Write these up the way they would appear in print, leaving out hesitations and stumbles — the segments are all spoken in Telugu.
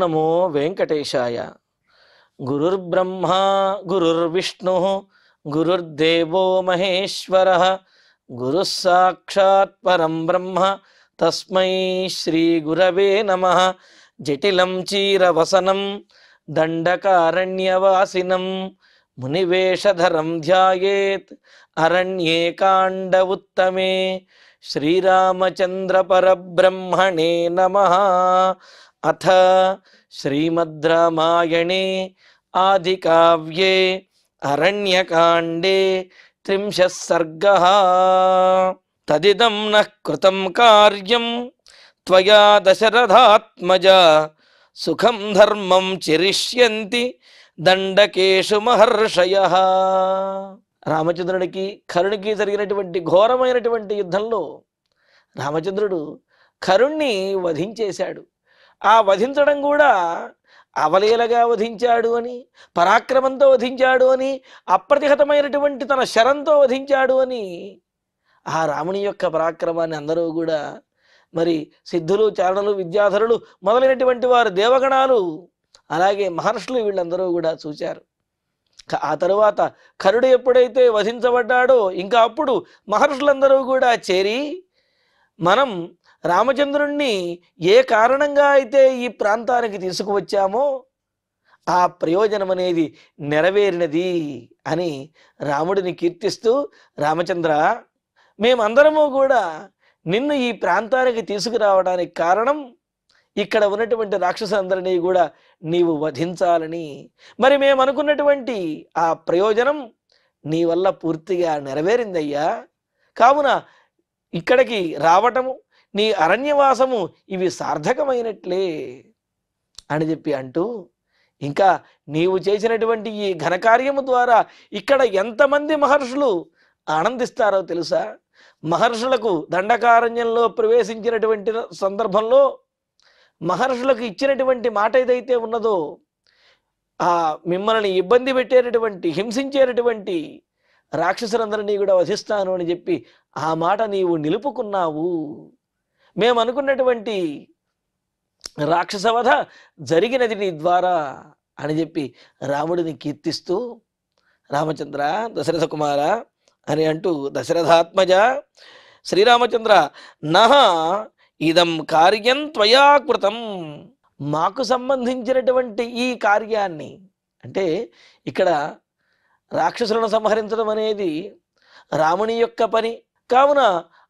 నమో వెంకటేశాయ. గురుర్బ్రహ్మా గురుర్విష్ణుః గురుర్దేవో మహేశ్వరః గురుః సాక్షాత్ పరం బ్రహ్మ తస్మై శ్రీ గురవే నమః. జటిలం చీరవసనం దండకారణ్యవాసినం మునివేషధరం ధ్యాయేత్ అరణ్యే కాండ ఉత్తమే. శ్రీరామచంద్ర పరబ్రహ్మణే నమః. అథ శ్రీమద్ రామాయణే ఆదికావ్యే అరణ్యకాండే 30 సర్గః. తదిదం నః కృతం కార్యం త్వయా దశరథాత్మజ సుఖం ధర్మం చరిష్యంతి దండకేషు మహర్షయః. రామచంద్రుడికి కరుణికి జరిగినటువంటి ఘోరమైనటువంటి యుద్ధంలో రామచంద్రుడు కరుణ్ణి వధించేశాడు. ఆ వధించడం కూడా అవలీలగా వధించాడు అని, పరాక్రమంతో వధించాడు అని, అప్రతిహతమైనటువంటి తన శరంతో వధించాడు అని ఆ రాముని యొక్క పరాక్రమాన్ని అందరూ కూడా మరి సిద్ధులు, చారణులు, విద్యాధరులు మొదలైనటువంటి వారు, దేవగణాలు, అలాగే మహర్షులు వీళ్ళందరూ కూడా చూశారు. ఆ తరువాత కరుడు ఎప్పుడైతే వధించబడ్డాడో ఇంకా అప్పుడు మహర్షులందరూ కూడా చేరి మనం రామచంద్రుణ్ణి ఏ కారణంగా అయితే ఈ ప్రాంతానికి తీసుకువచ్చామో ఆ ప్రయోజనం అనేది నెరవేరినది అని రాముడిని కీర్తిస్తూ, రామచంద్ర, మేమందరము కూడా నిన్ను ఈ ప్రాంతానికి తీసుకురావడానికి కారణం ఇక్కడ ఉన్నటువంటి రాక్షసులందరినీ కూడా నీవు వధించాలని, మరి మేము అనుకున్నటువంటి ఆ ప్రయోజనం నీ వల్ల పూర్తిగా నెరవేరిందయ్యా. కావున ఇక్కడికి రావటము, నీ అరణ్యవాసము ఇవి సార్థకమైనట్లే అని చెప్పి అంటూ, ఇంకా నీవు చేసినటువంటి ఈ ఘనకార్యము ద్వారా ఇక్కడ ఎంతమంది మహర్షులు ఆనందిస్తారో తెలుసా? మహర్షులకు దండకారణ్యంలో ప్రవేశించినటువంటి సందర్భంలో మహర్షులకు ఇచ్చినటువంటి మాట ఏదైతే ఉన్నదో, ఆ మిమ్మల్ని ఇబ్బంది పెట్టేటటువంటి, హింసించేటటువంటి రాక్షసులందరినీ కూడా వధిస్తాను అని చెప్పి ఆ మాట నీవు నిలుపుకున్నావు. మేము అనుకున్నటువంటి రాక్షసవధ జరిగినది నీ ద్వారా అని చెప్పి రాముడిని కీర్తిస్తూ, రామచంద్ర, దశరథ కుమార అని అంటూ, దశరథాత్మజ, శ్రీరామచంద్ర, నహ ఇదం కార్యం త్వయా కృతం. మాకు సంబంధించినటువంటి ఈ కార్యాన్ని, అంటే ఇక్కడ రాక్షసులను సంహరించడం అనేది రాముని యొక్క పని కావున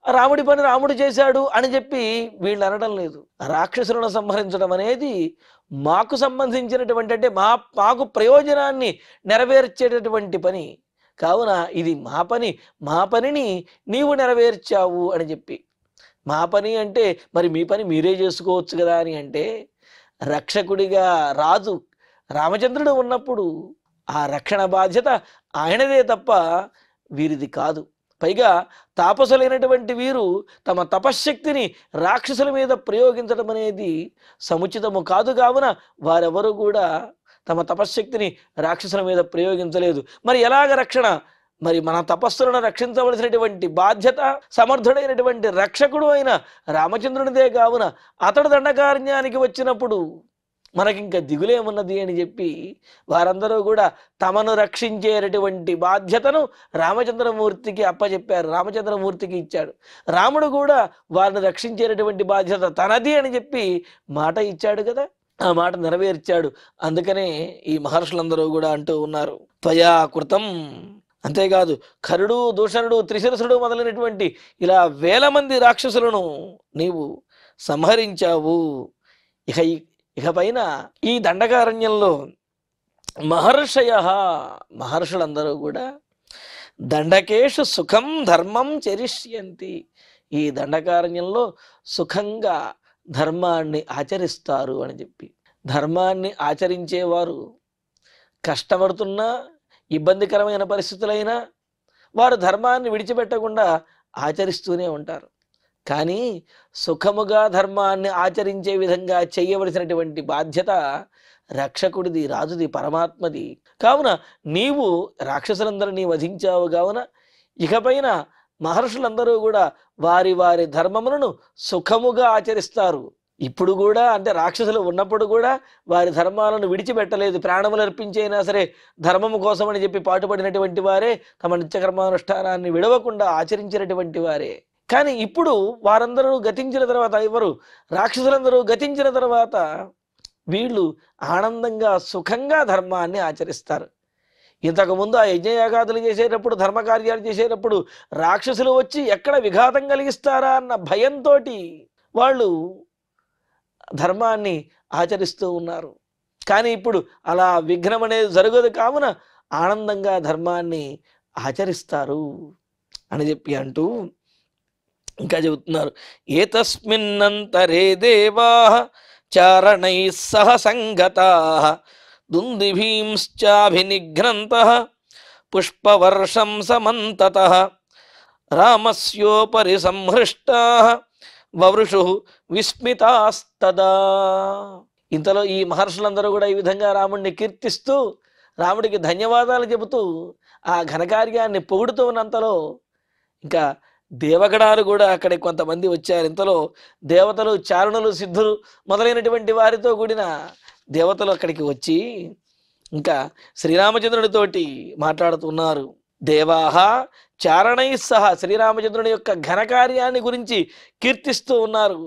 రాముడి పని రాముడు చేశాడు అని చెప్పి వీళ్ళు అనడం లేదు. రాక్షసులను సంహరించడం అనేది మాకు సంబంధించినటువంటి, అంటే మాకు ప్రయోజనాన్ని నెరవేర్చేటటువంటి పని కావున ఇది మా పనిని నీవు నెరవేర్చావు అని చెప్పి. మా పని అంటే మరి మీ పని మీరే చేసుకోవచ్చు కదా అని అంటే, రక్షకుడిగా రాజు రామచంద్రుడు ఉన్నప్పుడు ఆ రక్షణ బాధ్యత ఆయనదే తప్ప వీరిది కాదు. పైగా తాపసులైనటువంటి వీరు తమ తపశ్శక్తిని రాక్షసుల మీద ప్రయోగించడం అనేది సముచితము కాదు. కావున వారెవరు కూడా తమ తపశ్శక్తిని రాక్షసుల మీద ప్రయోగించలేదు. మరి ఎలాగ రక్షణ? మరి మన తపస్సులను రక్షించవలసినటువంటి బాధ్యత సమర్థుడైనటువంటి రక్షకుడు అయిన రామచంద్రునిదే. కావున అతడు దండకారణ్యానికి వచ్చినప్పుడు మనకింక దిగులేమున్నది అని చెప్పి వారందరూ కూడా తమను రక్షించేటటువంటి బాధ్యతను రామచంద్రమూర్తికి అప్పచెప్పారు, రామచంద్రమూర్తికి ఇచ్చాడు. రాముడు కూడా వారిని రక్షించేటటువంటి బాధ్యత తనది అని చెప్పి మాట ఇచ్చాడు కదా, ఆ మాట నెరవేర్చాడు. అందుకనే ఈ మహర్షులందరూ కూడా అంటూ ఉన్నారు, త్వయా కృతం. అంతేకాదు, ఖరుడు, దూషణుడు, త్రిశిరసుడు మొదలైనటువంటి ఇలా వేల మంది రాక్షసులను నీవు సంహరించావు. ఇకపైన ఈ దండకారణ్యంలో మహర్షులందరూ కూడా దండకేషు సుఖం ధర్మం చరిష్యంతి. ఈ దండకారణ్యంలో సుఖంగా ధర్మాన్ని ఆచరిస్తారు అని చెప్పి. ధర్మాన్ని ఆచరించేవారు కష్టపడుతున్నా, ఇబ్బందికరమైన పరిస్థితులైనా వారు ధర్మాన్ని విడిచిపెట్టకుండా ఆచరిస్తూనే ఉంటారు. కానీ సుఖముగా ధర్మాన్ని ఆచరించే విధంగా చేయవలసినటువంటి బాధ్యత రక్షకుడిది, రాజుది, పరమాత్మది. కావున నీవు రాక్షసులందరినీ వధించావు. కావున ఇకపైన మహర్షులందరూ కూడా వారి వారి ధర్మములను సుఖముగా ఆచరిస్తారు. ఇప్పుడు కూడా అంటే రాక్షసులు ఉన్నప్పుడు కూడా వారి ధర్మాలను విడిచిపెట్టలేదు. ప్రాణములు అర్పించైనా సరే ధర్మము కోసం అని చెప్పి పాటుపడినటువంటి వారే తమ నిత్యకర్మానుష్ఠానాన్ని విడవకుండా ఆచరించినటువంటి వారే. కానీ ఇప్పుడు వారందరూ గతించిన తర్వాత, రాక్షసులందరూ గతించిన తర్వాత వీళ్ళు ఆనందంగా సుఖంగా ధర్మాన్ని ఆచరిస్తారు. ఇంతకుముందు ఆ యజ్ఞయాగాదులు చేసేటప్పుడు, ధర్మకార్యాలు చేసేటప్పుడు రాక్షసులు వచ్చి ఎక్కడ విఘాతం కలిగిస్తారా అన్న భయంతో వాళ్ళు ధర్మాన్ని ఆచరిస్తూ ఉన్నారు. కానీ ఇప్పుడు అలా విఘ్నం అనేది జరగదు, కావున ఆనందంగా ధర్మాన్ని ఆచరిస్తారు అని చెప్పి అంటూ ఇంకా చెబుతున్నారు. ఏతస్మిన్నంతరే దేవాః చారణైః సహ సంగతాః దుందుభీంశ్చాభినిఘ్నంతః పుష్పవర్షం సమంతతః రామస్యోపరి సంహృష్టాః వవృషుః విస్మితాస్తదా. ఇంతలో ఈ మహర్షులందరూ కూడా ఈ విధంగా రాముడిని కీర్తిస్తూ, రాముడికి ధన్యవాదాలు చెబుతూ, ఆ ఘనకార్యాన్ని పొగుడుతూ ఉన్నంతలో ఇంకా దేవగణాలు కూడా అక్కడికి కొంతమంది వచ్చారు. ఇంతలో దేవతలు, చారణులు, సిద్ధులు మొదలైనటువంటి వారితో కూడిన దేవతలు అక్కడికి వచ్చి ఇంకా శ్రీరామచంద్రుడితోటి మాట్లాడుతున్నారు. దేవాహ చారణై సహ, శ్రీరామచంద్రుని యొక్క ఘనకార్యాన్ని గురించి కీర్తిస్తూ ఉన్నారు.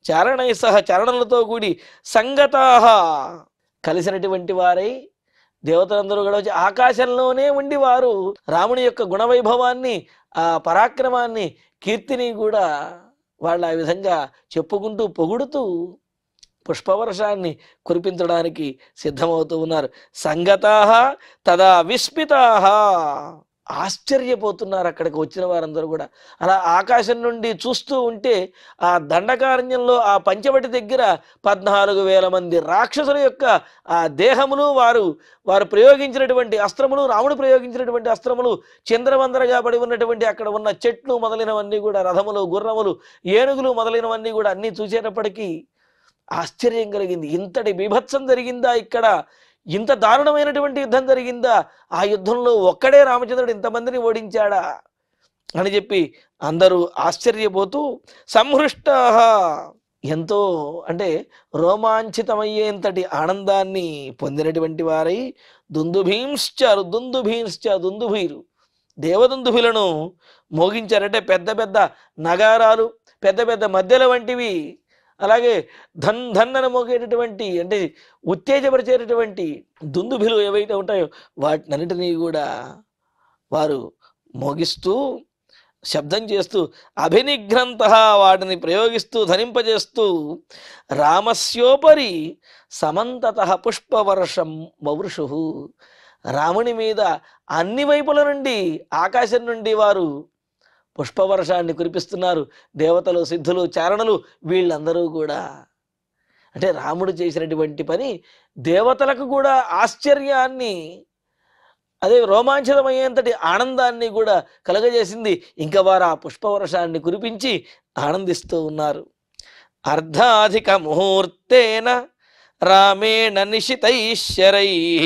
చారణై సహ, చారణులతో కూడి సంగతాహ, కలిసినటువంటి వారై దేవతలందరూ కూడా వచ్చి ఆకాశంలోనే ఉండి వారు రాముని యొక్క గుణవైభవాన్ని, ఆ పరాక్రమాన్ని, కీర్తిని కూడా వాళ్ళు ఆ విధంగా చెప్పుకుంటూ పొగుడుతూ పుష్పవర్షాన్ని కురిపించడానికి సిద్ధమవుతూ ఉన్నారు. సంగతాః తదా విస్మితాః, ఆశ్చర్యపోతున్నారు అక్కడికి వచ్చిన వారందరూ కూడా. అలా ఆకాశం నుండి చూస్తూ ఉంటే ఆ దండకారణ్యంలో ఆ పంచవటి దగ్గర 14,000 మంది రాక్షసుల యొక్క ఆ దేహములు, వారు ప్రయోగించినటువంటి అస్త్రములు, రాముడు ప్రయోగించినటువంటి అస్త్రములు చంద్రవందరగా పడి ఉన్నటువంటి అక్కడ ఉన్న చెట్లు మొదలైనవన్నీ కూడా, రథములు, గుర్రములు, ఏనుగులు మొదలైనవన్నీ కూడా అన్నీ చూసేటప్పటికీ ఆశ్చర్యం కలిగింది. ఇంతటి బీభత్సం జరిగిందా ఇక్కడ? ఇంత దారుణమైనటువంటి యుద్ధం జరిగిందా? ఆ యుద్ధంలో ఒక్కడే రామచంద్రుడు ఇంతమందిని ఓడించాడా అని చెప్పి అందరూ ఆశ్చర్యపోతూ సంహృష్టాః, ఎంతో అంటే రోమాంచితమయ్యేంతటి ఆనందాన్ని పొందినటువంటి వారై దుందుభీరు దేవదుందుభులను మోగించారంటే పెద్ద పెద్ద నగారాలు, పెద్ద పెద్ద మధ్యల వంటివి, అలాగే ధన్ ధన్ అని మోగేటటువంటి అంటే ఉత్తేజపరిచేటటువంటి దుందుభిలు ఏవైతే ఉంటాయో వాటినన్నిటినీ కూడా వారు మోగిస్తూ శబ్దం చేస్తూ అభినిఘ్నంతః, వాటిని ప్రయోగిస్తూ ధనింపజేస్తూ రామస్యోపరి సమంతతః పుష్పవర్షం వవృషుః, రాముని మీద అన్ని వైపుల నుండి, ఆకాశం నుండి వారు పుష్పవర్షాన్ని కురిపిస్తున్నారు. దేవతలు, సిద్ధులు, చారణులు వీళ్ళందరూ కూడా. అంటే రాముడు చేసినటువంటి పని దేవతలకు కూడా ఆశ్చర్యాన్ని, అదే రోమాంచితమయ్యేంతటి ఆనందాన్ని కూడా కలగజేసింది. ఇంకా వారు ఆ పుష్పవర్షాన్ని కురిపించి ఆనందిస్తూ ఉన్నారు. అర్ధాధిక ముహూర్తేన రామేణ నిశితైశ్వరైః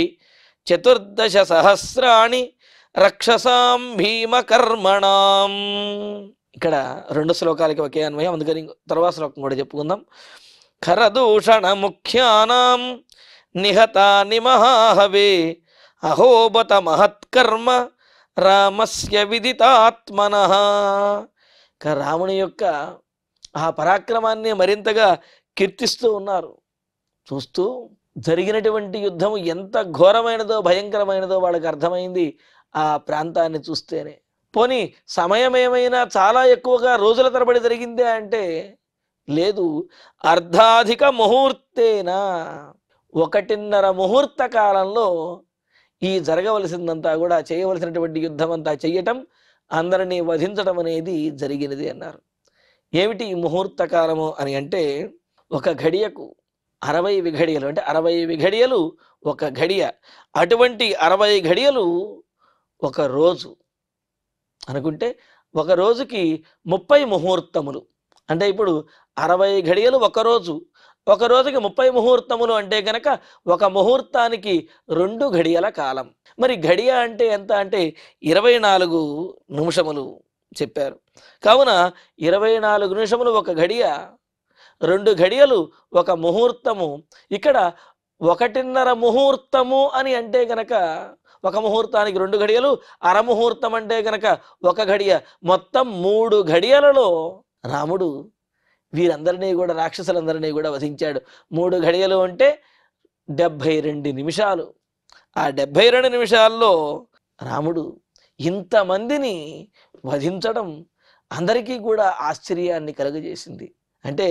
14 సహస్రాణి రక్షసాం భీమకర్మణాం. ఇక్కడ 2 శ్లోకాలకి ఒకే అన్వయం, అందుకని తర్వాత శ్లోకం కూడా చెప్పుకుందాం. ఖరదూషణ ముఖ్యానాం నిహతాని మహాహవే అహోబత మహత్కర్మ రామస్య విదితాత్మనః. రాముని యొక్క ఆ పరాక్రమాన్ని మరింతగా కీర్తిస్తూ ఉన్నారు. చూస్తూ జరిగినటువంటి యుద్ధం ఎంత ఘోరమైనదో, భయంకరమైనదో వాళ్ళకి అర్థమైంది ఆ ప్రాంతాన్ని చూస్తేనే. పోనీ సమయం ఏమైనా చాలా ఎక్కువగా రోజుల తరబడి జరిగిందే అంటే లేదు. అర్ధాధిక ముహూర్తేన, 1.5 ముహూర్త కాలంలో ఈ జరగవలసిందంతా కూడా, చేయవలసినటువంటి యుద్ధం అంతా చెయ్యటం, అందరినీ వధించడం అనేది జరిగినది అన్నారు. ఏమిటి ఈ ముహూర్త కాలము అని అంటే, ఒక ఘడియకు 60 విఘడియలు, అంటే 60 విఘడియలు ఒక ఘడియ. అటువంటి 60 ఘడియలు ఒక రోజు అనుకుంటే, ఒక రోజుకి 30 ముహూర్తములు. అంటే ఇప్పుడు 60 ఘడియలు ఒక రోజు, ఒక రోజుకి 30 ముహూర్తములు అంటే కనుక ఒక ముహూర్తానికి 2 ఘడియల కాలం. మరి ఘడియ అంటే ఎంత అంటే 24 నిమిషములు చెప్పారు. కావున 24 నిమిషములు ఒక ఘడియ, 2 ఘడియలు ఒక ముహూర్తము. ఇక్కడ 1:30 ముహూర్తము అని అంటే గనక ఒక ముహూర్తానికి 2 ఘడియలు, అరముహూర్తం అంటే గనక 1 ఘడియ, మొత్తం 3 ఘడియలలో రాముడు వీరందరినీ కూడా, రాక్షసులందరినీ కూడా వధించాడు. 3 ఘడియలు అంటే 72 నిమిషాలు. ఆ 72 నిమిషాల్లో రాముడు ఇంతమందిని వధించడం అందరికీ కూడా ఆశ్చర్యాన్ని కలుగజేసింది. అంటే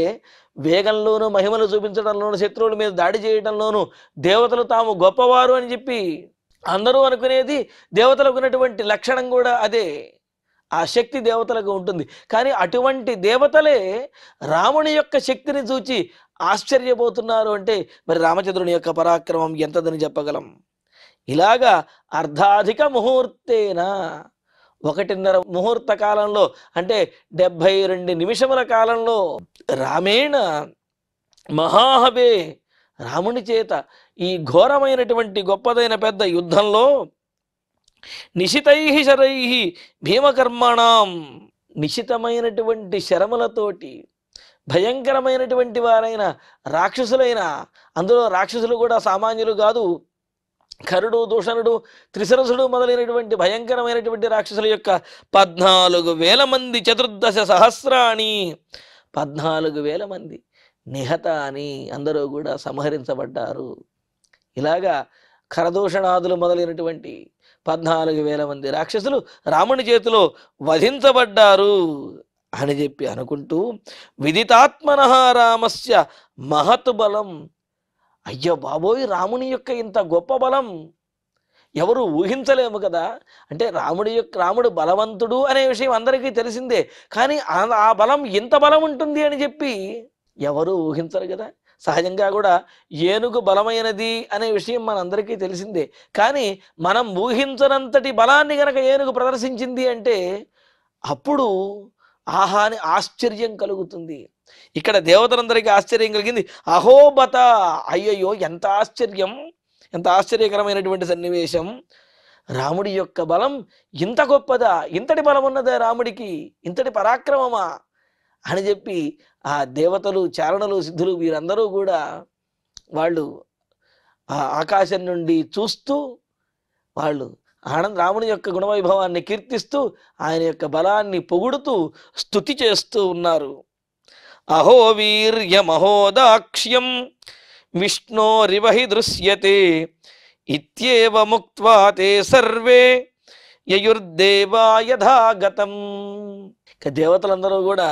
వేగంలోనూ, మహిమలు చూపించడంలోనూ, శత్రువుల మీద దాడి చేయడంలోనూ దేవతలు తాము గొప్పవారు అని చెప్పి అందరూ అనుకునేది. దేవతలకు ఉన్నటువంటి లక్షణం కూడా అదే. ఆ శక్తి దేవతలకు ఉంటుంది. కానీ అటువంటి దేవతలే రాముని యొక్క శక్తిని చూచి ఆశ్చర్యపోతున్నారు అంటే మరి రామచంద్రుని యొక్క పరాక్రమం ఎంతదని చెప్పగలం. ఇలాగా అర్ధాధిక ముహూర్తేన 1:30 ముహూర్త కాలంలో అంటే 72 నిమిషముల కాలంలో రామేణ మహాహవే, రాముని చేత ఈ ఘోరమైనటువంటి గొప్పదైన పెద్ద యుద్ధంలో నిశితై శరై భీమకర్మణం, నిశితమైనటువంటి శరములతోటి భయంకరమైనటువంటి వారైన రాక్షసులైన, అందులో రాక్షసులు కూడా సామాన్యులు కాదు, ఖరుడు, దూషణుడు, త్రిశరసుడు మొదలైనటువంటి భయంకరమైనటువంటి రాక్షసుల యొక్క 14,000 మంది, 14 సహస్రాణి, 14,000 మంది నిహత అని అందరూ కూడా సంహరించబడ్డారు. ఇలాగా ఖరదూషణాదులు మొదలైనటువంటి 14,000 మంది రాక్షసులు రాముని చేతిలో వధించబడ్డారు అని చెప్పి అనుకుంటూ విదితాత్మనః రామస్య మహత్ బలం, అయ్యో బాబోయ్ రాముని యొక్క ఇంత గొప్ప బలం ఎవరు ఊహించలేము కదా. అంటే రాముడు బలవంతుడు అనే విషయం అందరికీ తెలిసిందే. కానీ ఆ బలం ఇంత బలం ఉంటుంది అని చెప్పి ఎవరు ఊహించరు కదా. సహజంగా కూడా ఏనుగు బలమైనది అనే విషయం మనందరికీ తెలిసిందే. కానీ మనం ఊహించనంతటి బలాన్ని గనక ఏనుగు ప్రదర్శించింది అంటే అప్పుడు ఆహాని ఆశ్చర్యం కలుగుతుంది. ఇక్కడ దేవతలందరికీ ఆశ్చర్యం కలిగింది. అహోబత, అయ్యయ్యో ఎంత ఆశ్చర్యం, ఎంత ఆశ్చర్యకరమైనటువంటి సన్నివేశం. రాముడి యొక్క బలం ఇంత గొప్పదా, ఇంతటి బలం ఉన్నదా రాముడికి, ఇంతటి పరాక్రమమా అని చెప్పి ఆ దేవతలు, చారణులు, సిద్ధులు వీరందరూ కూడా వాళ్ళు ఆ ఆకాశం నుండి చూస్తూ వాళ్ళు రాముని యొక్క గుణవైభవాన్ని కీర్తిస్తూ ఆయన యొక్క బలాన్ని పొగుడుతూ స్తుతి చేస్తూ ఉన్నారు. అహో వీర్యమహోదాక్ష్యం విష్ణోరివహి దృశ్యతే ఇత్యేవ ముక్త్వా తే సర్వే యయుర్దేవా యథాగతం. ఇక దేవతలందరూ కూడా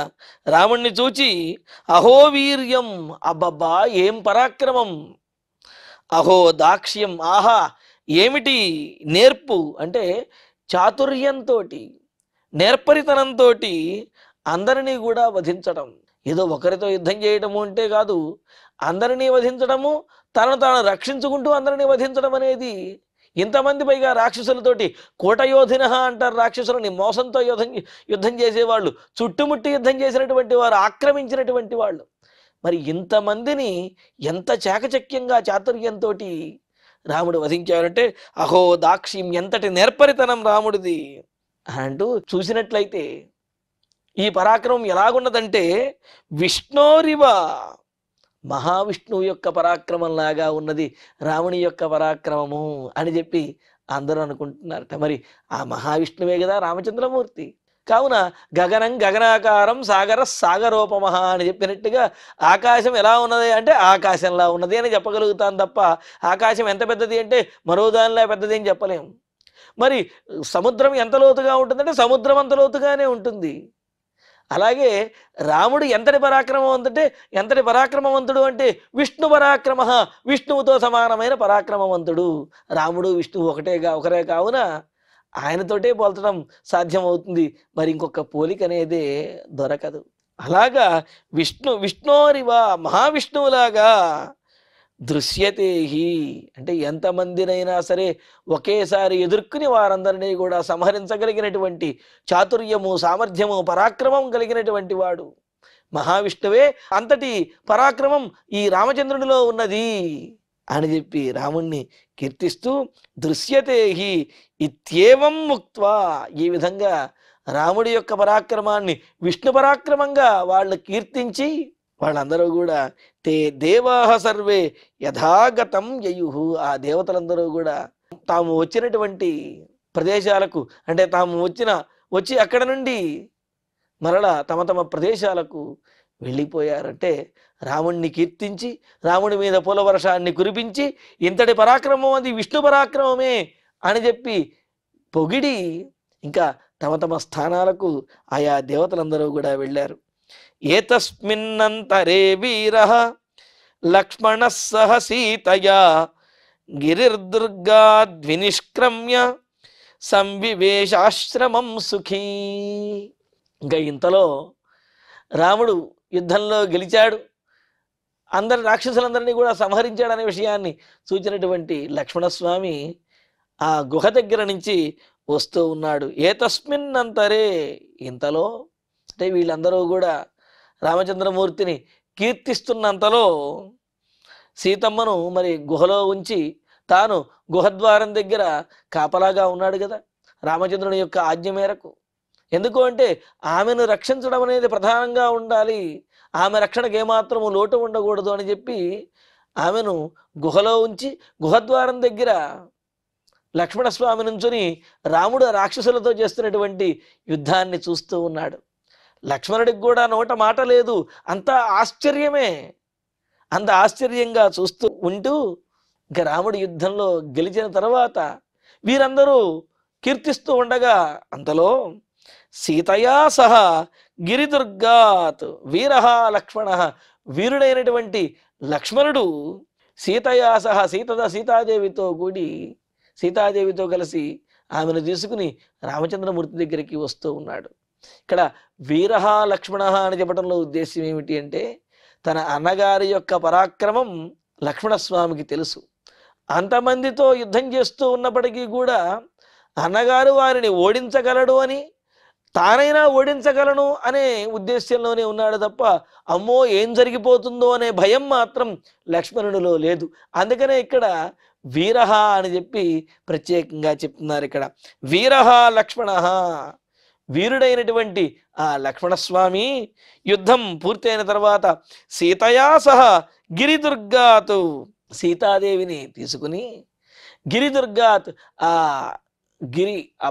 రాముణ్ణి చూచి అహో వీర్యం, అబ్బబ్బా ఏం పరాక్రమం, అహో దాక్ష్యం, ఆహా ఏమిటి నేర్పు, అంటే చాతుర్యంతో, నేర్పరితనంతో అందరినీ కూడా వధించడం. ఏదో ఒకరితో యుద్ధం చేయడము అంటే కాదు, అందరినీ వధించడము, తనను తాను రక్షించుకుంటూ అందరినీ వధించడం అనేది. ఇంతమంది పైగా రాక్షసులతోటి, కోటయోధిన అంటారు రాక్షసులని, మోసంతో యుద్ధం చేసేవాళ్ళు, చుట్టుముట్టి యుద్ధం చేసినటువంటి వారు, ఆక్రమించినటువంటి వాళ్ళు. మరి ఇంతమందిని ఎంత చాకచక్యంగా, చాతుర్యంతో రాముడు వధించారంటే అహో దాక్షిం, ఎంతటి నేర్పరితనం రాముడిది అంటూ చూసినట్లయితే ఈ పరాక్రమం ఎలాగున్నదంటే విష్ణోరివ, మహావిష్ణువు యొక్క పరాక్రమంలాగా ఉన్నది రాముని యొక్క పరాక్రమము అని చెప్పి అందరూ అనుకుంటున్నారట. మరి ఆ మహావిష్ణువే కదా రామచంద్రమూర్తి. కావున గగనం గగనాకారం సాగర సాగరోపమహ అని చెప్పినట్టుగా ఆకాశం ఎలా ఉన్నది అంటే ఆకాశంలా ఉన్నది అని చెప్పగలుగుతాం తప్ప ఆకాశం ఎంత పెద్దది అంటే మరో దానిలా పెద్దది అని చెప్పలేము. మరి సముద్రం ఎంత లోతుగా ఉంటుందంటే సముద్రం అంత లోతుగానే ఉంటుంది. అలాగే రాముడు ఎంతటి పరాక్రమవంతుడు అంటే విష్ణు పరాక్రమ, విష్ణువుతో సమానమైన పరాక్రమవంతుడు. రాముడు విష్ణువు ఒకరే కావున ఆయనతోటే పోల్చడం సాధ్యమవుతుంది. మరి ఇంకొక పోలిక అనేదే దొరకదు. అలాగా విష్ణోరివ, మహావిష్ణువులాగా దృశ్యతేహి అంటే ఎంతమందినైనా సరే ఒకేసారి ఎదుర్కొని వారందరినీ కూడా సంహరించగలిగినటువంటి చాతుర్యము, సామర్థ్యము, పరాక్రమం కలిగినటువంటి వాడు మహావిష్ణువే. అంతటి పరాక్రమం ఈ రామచంద్రునిలో ఉన్నది అని చెప్పి రాముణ్ణి కీర్తిస్తూ దృశ్యతేహి ఇత్యేవం ముక్త్వా, ఈ విధంగా రాముడి యొక్క పరాక్రమాన్ని విష్ణు పరాక్రమంగా వాళ్ళు కీర్తించి వాళ్ళందరూ కూడా తే దేవాహ సర్వే యథాగతం యయుహు, ఆ దేవతలందరూ కూడా తాము వచ్చినటువంటి ప్రదేశాలకు, అంటే తాము వచ్చి అక్కడ నుండి మరలా తమ తమ ప్రదేశాలకు వెళ్ళిపోయారంటే రాముణ్ణి కీర్తించి రాముడి మీద పూల వర్షాన్ని కురిపించి ఇంతటి పరాక్రమం అది విష్ణు పరాక్రమమే అని చెప్పి పొగిడి ఇంకా తమ తమ స్థానాలకు ఆయా దేవతలందరూ కూడా వెళ్ళారు. ఏతస్మిన్నంతరే వీరః లక్ష్మణః సహ సీతయా గిరిర్దుర్గాద్వినిష్క్రమ్య సంవివేశాశ్రమం సుఖీ. ఇంకా ఇంతలో రాముడు యుద్ధంలో గెలిచాడు, అందరి రాక్షసులందరినీ కూడా సంహరించాడనే విషయాన్ని సూచినటువంటి లక్ష్మణస్వామి ఆ గుహ దగ్గర నుంచి వస్తూ ఉన్నాడు. ఏతస్మిన్ అంతరే, ఇంతలో అంటే వీళ్ళందరూ కూడా రామచంద్రమూర్తిని కీర్తిస్తున్నంతలో సీతమ్మను మరి గుహలో ఉంచి తాను గుహద్వారం దగ్గర కాపలాగా ఉన్నాడు కదా రామచంద్రుని యొక్క ఆజ్ఞ మేరకు. ఎందుకు అంటే ఆమెను రక్షించడం అనేది ప్రధానంగా ఉండాలి, ఆమె రక్షణకు ఏమాత్రము లోటు ఉండకూడదు అని చెప్పి ఆమెను గుహలో ఉంచి గుహద్వారం దగ్గర లక్ష్మణస్వామి నుంచుని రాముడు రాక్షసులతో చేస్తున్నటువంటి యుద్ధాన్ని చూస్తూ ఉన్నాడు. లక్ష్మణుడికి కూడా నోట మాట లేదు, అంత ఆశ్చర్యమే. అంత ఆశ్చర్యంగా చూస్తూ ఉంటూ ఇంకా రాముడి యుద్ధంలో గెలిచిన తర్వాత వీరందరూ కీర్తిస్తూ ఉండగా అంతలో సీతయా సహా గిరిదుర్గాత్ వీరహ లక్ష్మణ, వీరుడైనటువంటి లక్ష్మణుడు సీతయా సహా సీతాదేవితో కూడి సీతాదేవితో కలిసి ఆమెను తీసుకుని రామచంద్రమూర్తి దగ్గరికి వస్తూ ఉన్నాడు. ఇక్కడ వీరహ లక్ష్మణ అని చెప్పడంలో ఉద్దేశం ఏమిటి అంటే తన అన్నగారి యొక్క పరాక్రమం లక్ష్మణస్వామికి తెలుసు. అంతమందితో యుద్ధం చేస్తూ ఉన్నప్పటికీ కూడా అన్నగారు వారిని ఓడించగలడు అని, తానైనా ఓడించగలను అనే ఉద్దేశంలోనే ఉన్నాడు తప్ప అమ్మో ఏం జరిగిపోతుందో అనే భయం మాత్రం లక్ష్మణుడిలో లేదు. అందుకనే ఇక్కడ వీరహ అని చెప్పి ప్రత్యేకంగా చెప్తున్నారు. ఇక్కడ వీరహ లక్ష్మణ, వీరుడైనటువంటి ఆ లక్ష్మణస్వామి యుద్ధం పూర్తయిన తర్వాత సీతయా సహా గిరిదుర్గాత్, సీతాదేవిని తీసుకుని గిరిదుర్గాత్ ఆ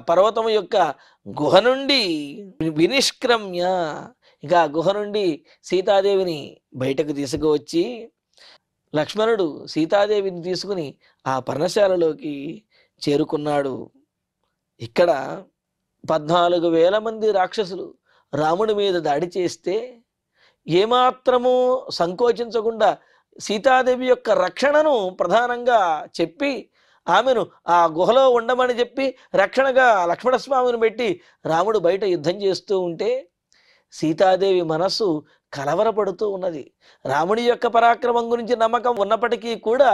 పర్వతం యొక్క గుహ నుండి వినిష్క్రమ్య, ఇక ఆ గుహ నుండి సీతాదేవిని బయటకు తీసుకువచ్చి లక్ష్మణుడు సీతాదేవిని తీసుకుని ఆ పర్ణశాలలోకి చేరుకున్నాడు. ఇక్కడ 14,000 మంది రాక్షసులు రాముడి మీద దాడి చేస్తే ఏమాత్రము సంకోచించకుండా సీతాదేవి యొక్క రక్షణను ప్రధానంగా చెప్పి ఆమెను ఆ గుహలో ఉండమని చెప్పి రక్షణగా లక్ష్మణస్వామిని పెట్టి రాముడు బయట యుద్ధం చేస్తూ ఉంటే సీతాదేవి మనస్సు కలవరపడుతూ ఉన్నది. రాముడి యొక్క పరాక్రమం గురించి నమ్మకం ఉన్నప్పటికీ కూడా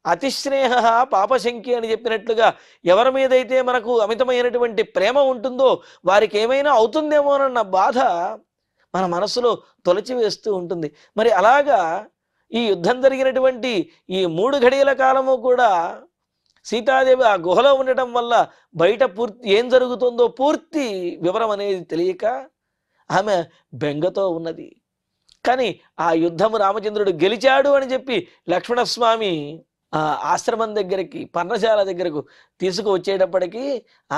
అతిస్నేహ పాపశంకి అని చెప్పినట్లుగా ఎవరి మీదైతే మనకు అమితమైనటువంటి ప్రేమ ఉంటుందో వారికి ఏమైనా అవుతుందేమోనన్న బాధ మన మనసులో తొలచి వేస్తూ ఉంటుంది. మరి అలాగా ఈ యుద్ధం జరిగినటువంటి ఈ 3 ఘడియల కాలము కూడా సీతాదేవి ఆ గుహలో ఉండటం వల్ల బయట ఏం జరుగుతుందో పూర్తి వివరం అనేది తెలియక ఆమె బెంగతో ఉన్నది. కానీ ఆ యుద్ధము రామచంద్రుడు గెలిచాడు అని చెప్పి లక్ష్మణస్వామి ఆ ఆశ్రమం దగ్గరికి పర్ణశాల దగ్గరకు తీసుకువచ్చేటప్పటికీ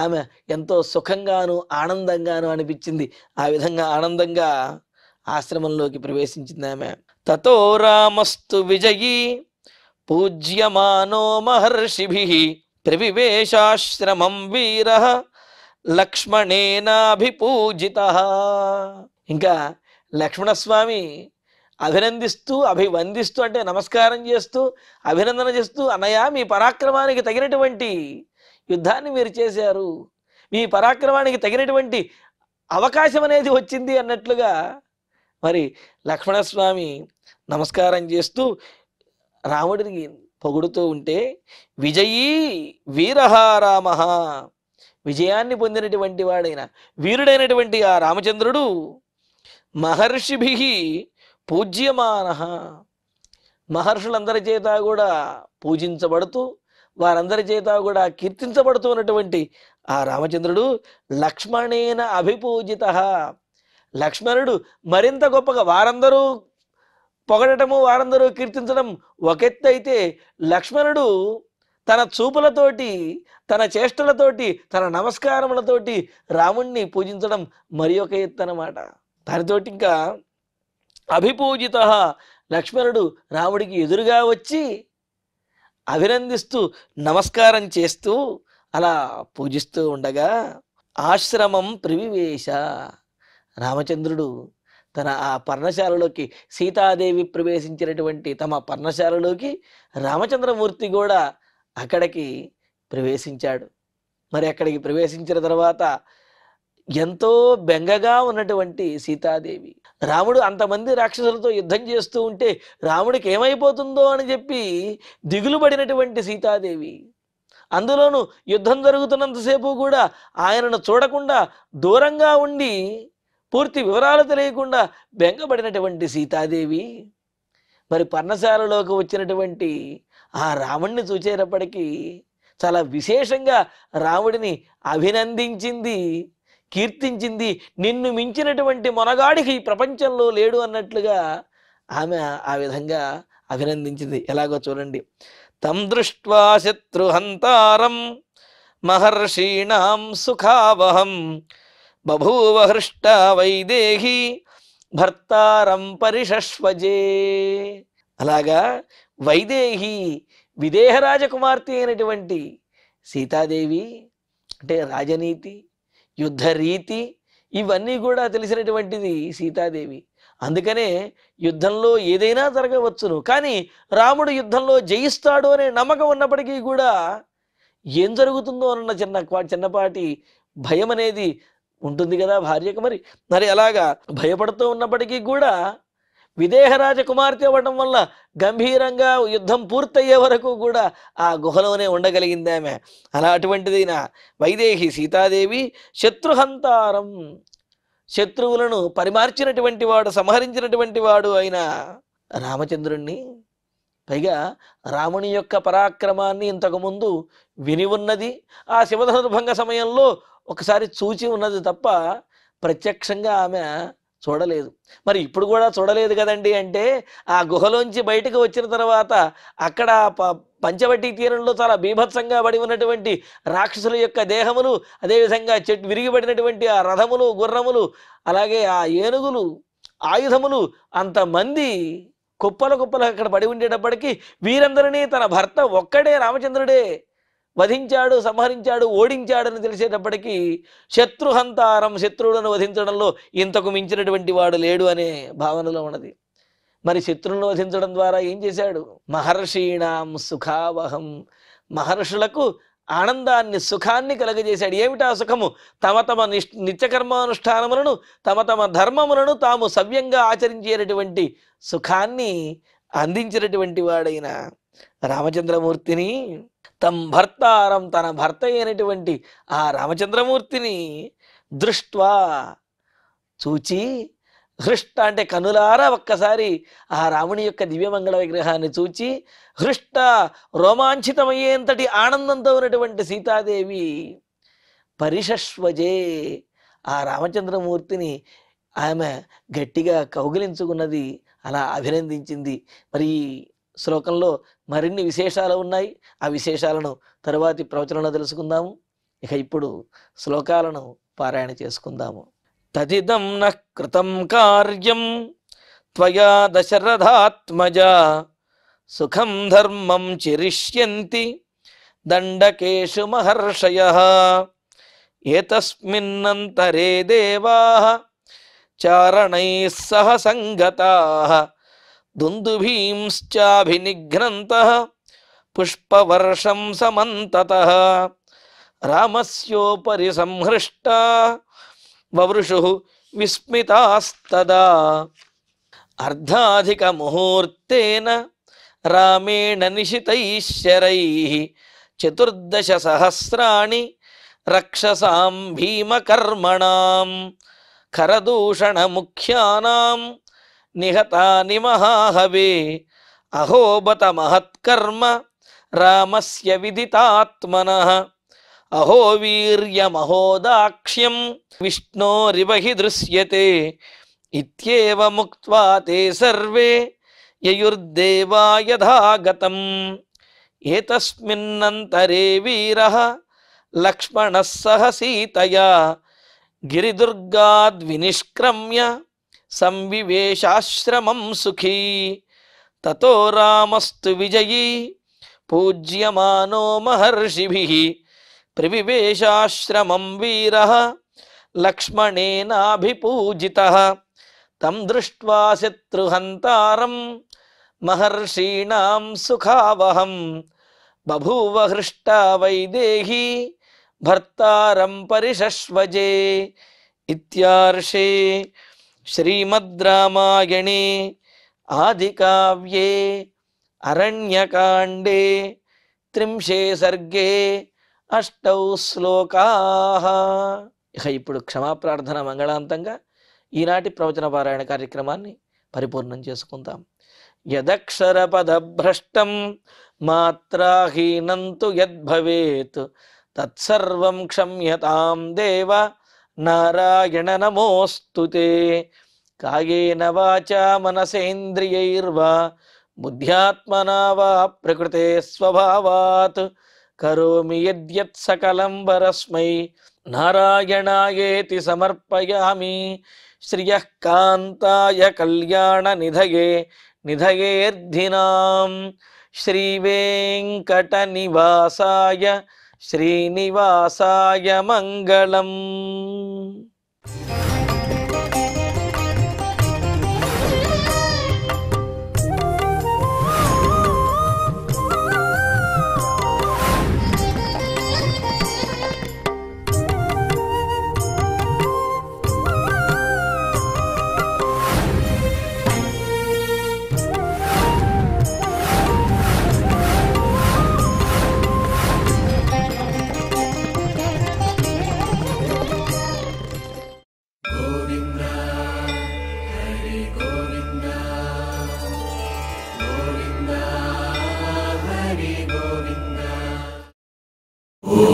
ఆమె ఎంతో సుఖంగాను ఆనందంగాను అనిపించింది. ఆ విధంగా ఆనందంగా ఆశ్రమంలోకి ప్రవేశించింది ఆమె. తతో రామస్తు విజయీ పూజ్యమానో మహర్షిభిః ప్రవివేశాశ్రమం వీరః లక్ష్మణేనాభిపూజితః. ఇంకా లక్ష్మణస్వామి అభినందిస్తూ అభివందిస్తూ అంటే నమస్కారం చేస్తూ అభినందన చేస్తూ అన్నయ్య మీ పరాక్రమానికి తగినటువంటి యుద్ధాన్ని మీరు చేశారు, మీ పరాక్రమానికి తగినటువంటి అవకాశం అనేది వచ్చింది అన్నట్లుగా మరి లక్ష్మణస్వామి నమస్కారం చేస్తూ రాముడిని పొగుడుతూ ఉంటే విజయీ వీరహ రామ, విజయాన్ని పొందినటువంటి వాడైన వీరుడైనటువంటి ఆ రామచంద్రుడు మహర్షిభిః పూజ్యమాన, మహర్షులందరి చేత కూడా పూజించబడుతూ వారందరి చేత కూడా కీర్తించబడుతూ ఉన్నటువంటి ఆ రామచంద్రుడు లక్ష్మణేన అభిపూజిత, లక్ష్మణుడు మరింత గొప్పగా వారందరూ పొగడటము, వారందరూ కీర్తించడం ఒక ఎత్తు అయితే, లక్ష్మణుడు తన చూపులతోటి, తన చేష్టలతోటి, తన నమస్కారములతోటి రాముణ్ణి పూజించడం మరి ఒక ఎత్తు అన్నమాట. దానితోటి ఇంకా అభిపూజిత, లక్ష్మణుడు రాముడికి ఎదురుగా వచ్చి అభినందిస్తూ నమస్కారం చేస్తూ అలా పూజిస్తూ ఉండగా ఆశ్రమం ప్రవివేశ, రామచంద్రుడు తన ఆ పర్ణశాలలోకి, సీతాదేవి ప్రవేశించినటువంటి తమ పర్ణశాలలోకి రామచంద్రమూర్తి కూడా అక్కడికి ప్రవేశించాడు. మరి అక్కడికి ప్రవేశించిన తర్వాత ఎంతో బెంగగా ఉన్నటువంటి సీతాదేవి, రాముడు అంతమంది రాక్షసులతో యుద్ధం చేస్తూ ఉంటే రాముడికి ఏమైపోతుందో అని చెప్పి దిగులు పడినటువంటి సీతాదేవి, అందులోనూ యుద్ధం జరుగుతున్నంతసేపు కూడా ఆయనను చూడకుండా దూరంగా ఉండి పూర్తి వివరాలు తెలియకుండా బెంగపడినటువంటి సీతాదేవి మరి పర్ణశాలలోకి వచ్చినటువంటి ఆ రాముడిని చూచేటప్పటికీ చాలా విశేషంగా రాముడిని అభినందించింది, కీర్తించింది. నిన్ను మించినటువంటి మొనగాడికి ఈ ప్రపంచంలో లేడు అన్నట్లుగా ఆమె ఆ విధంగా అభినందించింది. ఎలాగో చూడండి. తం దృష్ట్వా శత్రుహంతారం మహర్షీణాం సుఖావహం బభూవ హృష్ట వైదేహి భర్తారం పరిషష్వజే. అలాగా వైదేహి, విదేహ రాజకుమార్తె అయినటువంటి సీతాదేవి, అంటే రాజనీతి, యుద్ధరీతి ఇవన్నీ కూడా తెలిసినటువంటిది సీతాదేవి. అందుకనే యుద్ధంలో ఏదైనా జరగవచ్చును, కానీ రాముడు యుద్ధంలో జయిస్తాడు అనే నమ్మకం ఉన్నప్పటికీ కూడా ఏం జరుగుతుందో అన్న చిన్నపాటి భయం అనేది ఉంటుంది కదా భార్యకు. మరి అలాగా భయపడుతూ ఉన్నప్పటికీ కూడా విదేహరాజ కుమార్తె అవ్వడం వల్ల గంభీరంగా యుద్ధం పూర్తయ్యే వరకు కూడా ఆ గుహలోనే ఉండగలిగింది ఆమె. అలా అటువంటిదైన వైదేహి సీతాదేవి శత్రుహంతారం, శత్రువులను పరిమార్చినటువంటి వాడు, సంహరించినటువంటి వాడు అయిన రామచంద్రుణ్ణి, పైగా రాముని యొక్క పరాక్రమాన్ని ఇంతకుముందు విని ఉన్నది, ఆ శివధనుర్భంగ సమయంలో ఒకసారి చూచి ఉన్నది తప్ప ప్రత్యక్షంగా ఆమె చూడలేదు. మరి ఇప్పుడు కూడా చూడలేదు కదండి అంటే, ఆ గుహలోంచి బయటకు వచ్చిన తర్వాత అక్కడ పంచవటి తీరంలో చాలా బీభత్సంగా పడి ఉన్నటువంటి రాక్షసుల యొక్క దేహములు, అదేవిధంగా విరిగిపడినటువంటి ఆ రథములు, గుర్రములు, అలాగే ఆ ఏనుగులు, ఆయుధములు, అంతమంది కుప్పలు కుప్పలు అక్కడ పడి ఉండేటప్పటికీ వీరందరినీ తన భర్త ఒక్కడే రామచంద్రుడే వధించాడు, సంహరించాడు, ఓడించాడని తెలిసేటప్పటికీ శత్రుహంతారం, శత్రువులను వధించడంలో ఇంతకు మించినటువంటి వాడు లేడు అనే భావనలో ఉన్నది. మరి శత్రువులను వధించడం ద్వారా ఏం చేశాడు? మహర్షీణాం సుఖావహం, మహర్షులకు ఆనందాన్ని, సుఖాన్ని కలగజేశాడు. ఏమిటా సుఖము? తమ తమ నిత్యకర్మానుష్ఠానములను, తమ తమ ధర్మములను తాము సవ్యంగా ఆచరించేటటువంటి సుఖాన్ని అందించినటువంటి వాడైన రామచంద్రమూర్తిని, తం భర్తారం, తన భర్త అయినటువంటి ఆ రామచంద్రమూర్తిని దృష్ట్వా, చూచి, హృష్ట అంటే కనులారా ఒక్కసారి ఆ రాముని యొక్క దివ్యమంగళ విగ్రహాన్ని చూచి, హృష్ట రోమాంచితమయ్యేంతటి ఆనందంతో ఉన్నటువంటి సీతాదేవి పరిషష్వజే, ఆ రామచంద్రమూర్తిని ఆమె గట్టిగా కౌగిలించుకున్నది, అలా అభినందించింది. మరి శ్లోకంలో మరిన్ని విశేషాలు ఉన్నాయి. ఆ విశేషాలను తరువాతి ప్రవచనంలో తెలుసుకుందాము. ఇక ఇప్పుడు శ్లోకాలను పారాయణ చేసుకుందాము. తదిదం నః కృతం కార్యం త్వయా దశరథాత్మజ సుఖం ధర్మం చిరిష్యంతి దండకేషు మహర్షయః ఏతస్మిన్నంతరే దేవాః చారణైః సహ సంగతాః దుందుభీంశ్చాభినిఘ్నంతః పుష్పవర్షం సమంతతః రామస్యోపరి సంహృష్టా వవృషుః విస్మితాస్తదా అర్ధాధిక ముహూర్తేన రామేణ నిశితైః శరైః చతుర్దశ సహస్రాణి రక్షసాం భీమకర్మణాం ఖరదూషణ ముఖ్యానాం నిహతాని మహాహవే అహోబత మహత్కర్మ రామస్య విదితాత్మనః అహో వీర్యమహోదాక్ష్యం విష్ణోరివ హి దృశ్యతే ఇత్యేవ ముక్త్వా తే సర్వే యయుర్దేవా యథాగతం ఏతస్మిన్నంతరే వీరః లక్ష్మణः సహ సీతయా గిరిదుర్గాద్వినిష్క్రమ్య సంవివేశాశ్రమం సుఖీ తతో రామస్తు విజయీ పూజ్యమానో మహర్షిభిః ప్రవివేశాశ్రమం వీరః లక్ష్మణేనాభిపూజితః తం దృష్ట్వా శత్రుహంతారం మహర్షీణాం సుఖావహం బభూవ హృష్టా వైదేహీ భర్తారం పరిషష్వజే. ఇత్యార్షే శ్రీమద్ రామాయణే ఆదికావ్యే అరణ్యకాండే 30 సర్గే 8 శ్లోకాః. ఇక ఇప్పుడు క్షమాప్రార్థన మంగళాంతంగా ఈనాటి ప్రవచన పారాయణ కార్యక్రమాన్ని పరిపూర్ణం చేసుకుందాం. యదక్షరపదభ్రష్టం మాత్రాహీనంతు యద్భవేత్ తత్సర్వం క్షమ్యతాం దేవ నారాయణ నమోస్తుతే. కాయేన వాచా మనసేంద్రియైర్వా బుద్ధ్యాత్మనా వా ప్రకృతే స్వభావాత్ కరోమి యద్యత్ సకలం పరస్మై నారాయణాయేతి సమర్పయామి. శ్రియః కాంతాయ కళ్యాణ నిధయే నిధయేర్ధినాం శ్రీవేంకట నివాసాయ శ్రీనివాసాయ మంగళం. Oh